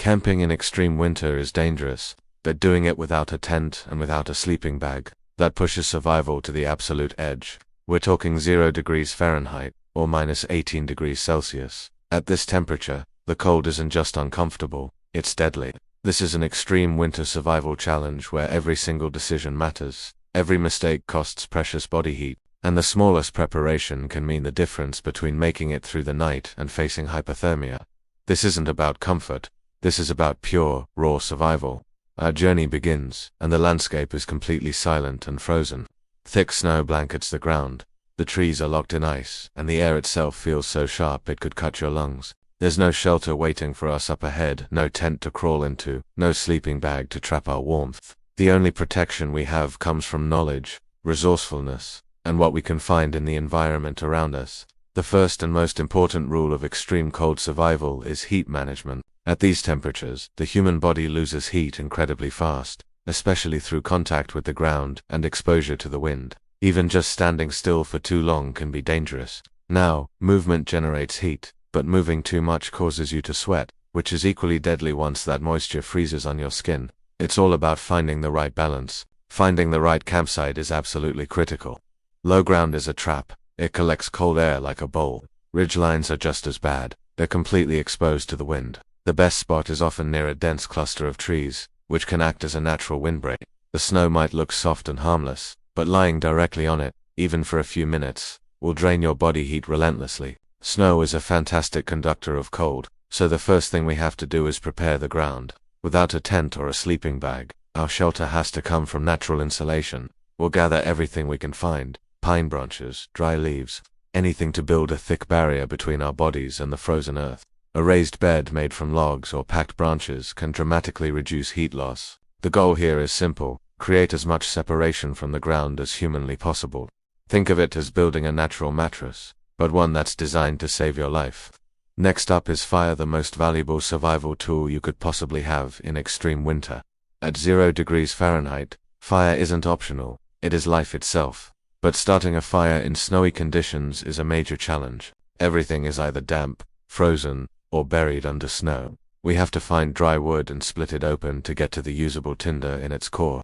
Camping in extreme winter is dangerous, but doing it without a tent and without a sleeping bag, that pushes survival to the absolute edge. We're talking 0 degrees Fahrenheit, or minus 18 degrees Celsius. At this temperature, the cold isn't just uncomfortable, it's deadly. This is an extreme winter survival challenge where every single decision matters, every mistake costs precious body heat, and the smallest preparation can mean the difference between making it through the night and facing hypothermia. This isn't about comfort, this is about pure, raw survival. Our journey begins, and the landscape is completely silent and frozen. Thick snow blankets the ground, the trees are locked in ice, and the air itself feels so sharp it could cut your lungs. There's no shelter waiting for us up ahead, no tent to crawl into, no sleeping bag to trap our warmth. The only protection we have comes from knowledge, resourcefulness, and what we can find in the environment around us. The first and most important rule of extreme cold survival is heat management. At these temperatures, the human body loses heat incredibly fast, especially through contact with the ground and exposure to the wind. Even just standing still for too long can be dangerous. Now, movement generates heat, but moving too much causes you to sweat, which is equally deadly once that moisture freezes on your skin. It's all about finding the right balance. Finding the right campsite is absolutely critical. Low ground is a trap. It collects cold air like a bowl. Ridgelines are just as bad. They're completely exposed to the wind. The best spot is often near a dense cluster of trees, which can act as a natural windbreak. The snow might look soft and harmless, but lying directly on it, even for a few minutes, will drain your body heat relentlessly. Snow is a fantastic conductor of cold, so the first thing we have to do is prepare the ground. Without a tent or a sleeping bag, our shelter has to come from natural insulation. We'll gather everything we can find, pine branches, dry leaves, anything to build a thick barrier between our bodies and the frozen earth. A raised bed made from logs or packed branches can dramatically reduce heat loss. The goal here is simple: create as much separation from the ground as humanly possible. Think of it as building a natural mattress, but one that's designed to save your life. Next up is fire, the most valuable survival tool you could possibly have in extreme winter. At 0 degrees Fahrenheit, fire isn't optional, it is life itself. But starting a fire in snowy conditions is a major challenge. Everything is either damp, frozen, or buried under snow. We have to find dry wood and split it open to get to the usable tinder in its core.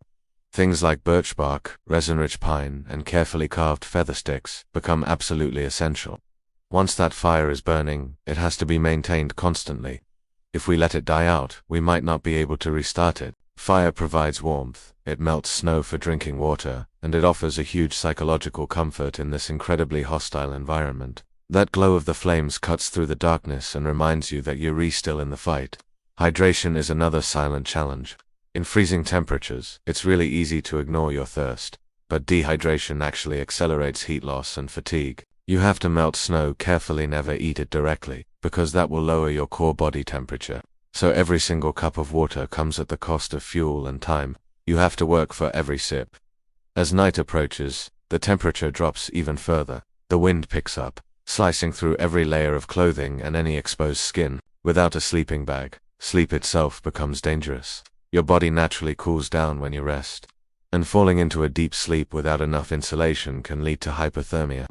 Things like birch bark, resin-rich pine, and carefully carved feather sticks become absolutely essential. Once that fire is burning, it has to be maintained constantly. If we let it die out, we might not be able to restart it. Fire provides warmth, it melts snow for drinking water, and it offers a huge psychological comfort in this incredibly hostile environment. That glow of the flames cuts through the darkness and reminds you that you're still in the fight. Hydration is another silent challenge. In freezing temperatures, it's really easy to ignore your thirst, but dehydration actually accelerates heat loss and fatigue. You have to melt snow carefully, never eat it directly, because that will lower your core body temperature. So every single cup of water comes at the cost of fuel and time. You have to work for every sip. As night approaches, the temperature drops even further. The wind picks up, slicing through every layer of clothing and any exposed skin. Without a sleeping bag, sleep itself becomes dangerous. Your body naturally cools down when you rest, and falling into a deep sleep without enough insulation can lead to hypothermia.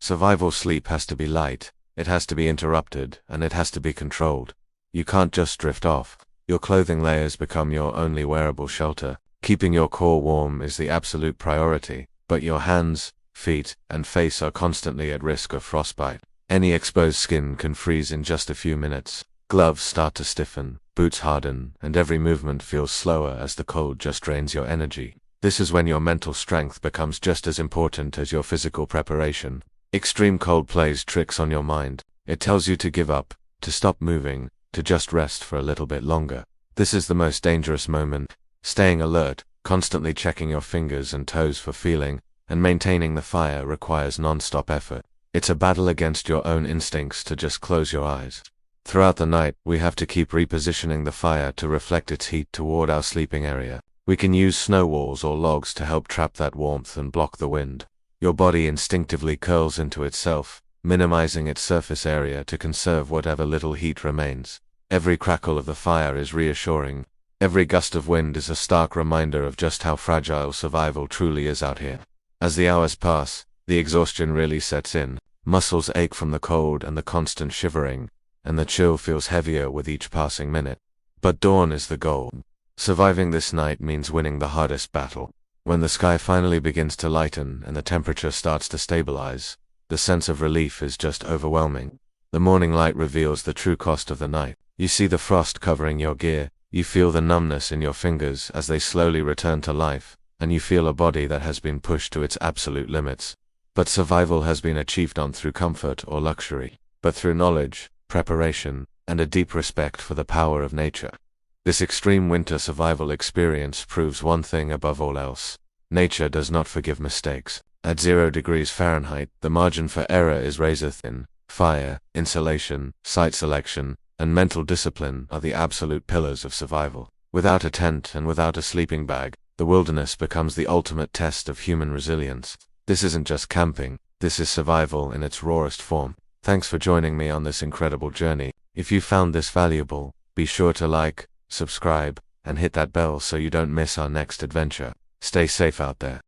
Survival sleep has to be light, it has to be interrupted, and it has to be controlled. You can't just drift off. Your clothing layers become your only wearable shelter. Keeping your core warm is the absolute priority, but your hands, feet, and face are constantly at risk of frostbite. Any exposed skin can freeze in just a few minutes. Gloves start to stiffen, boots harden, and every movement feels slower as the cold just drains your energy. This is when your mental strength becomes just as important as your physical preparation. Extreme cold plays tricks on your mind. It tells you to give up, to stop moving, to just rest for a little bit longer. This is the most dangerous moment. Staying alert, constantly checking your fingers and toes for feeling, and maintaining the fire requires non-stop effort. It's a battle against your own instincts to just close your eyes. Throughout the night, we have to keep repositioning the fire to reflect its heat toward our sleeping area. We can use snow walls or logs to help trap that warmth and block the wind. Your body instinctively curls into itself, minimizing its surface area to conserve whatever little heat remains. Every crackle of the fire is reassuring. Every gust of wind is a stark reminder of just how fragile survival truly is out here. As the hours pass, the exhaustion really sets in. Muscles ache from the cold and the constant shivering, and the chill feels heavier with each passing minute. But dawn is the goal. Surviving this night means winning the hardest battle. When the sky finally begins to lighten and the temperature starts to stabilize, the sense of relief is just overwhelming. The morning light reveals the true cost of the night. You see the frost covering your gear, you feel the numbness in your fingers as they slowly return to life, and you feel a body that has been pushed to its absolute limits. But survival has been achieved not through comfort or luxury, but through knowledge, preparation, and a deep respect for the power of nature. This extreme winter survival experience proves one thing above all else. Nature does not forgive mistakes. At 0 degrees Fahrenheit, the margin for error is razor thin. Fire, insulation, site selection, and mental discipline are the absolute pillars of survival. Without a tent and without a sleeping bag, the wilderness becomes the ultimate test of human resilience. This isn't just camping, this is survival in its rawest form. Thanks for joining me on this incredible journey. If you found this valuable, be sure to like, subscribe, and hit that bell so you don't miss our next adventure. Stay safe out there.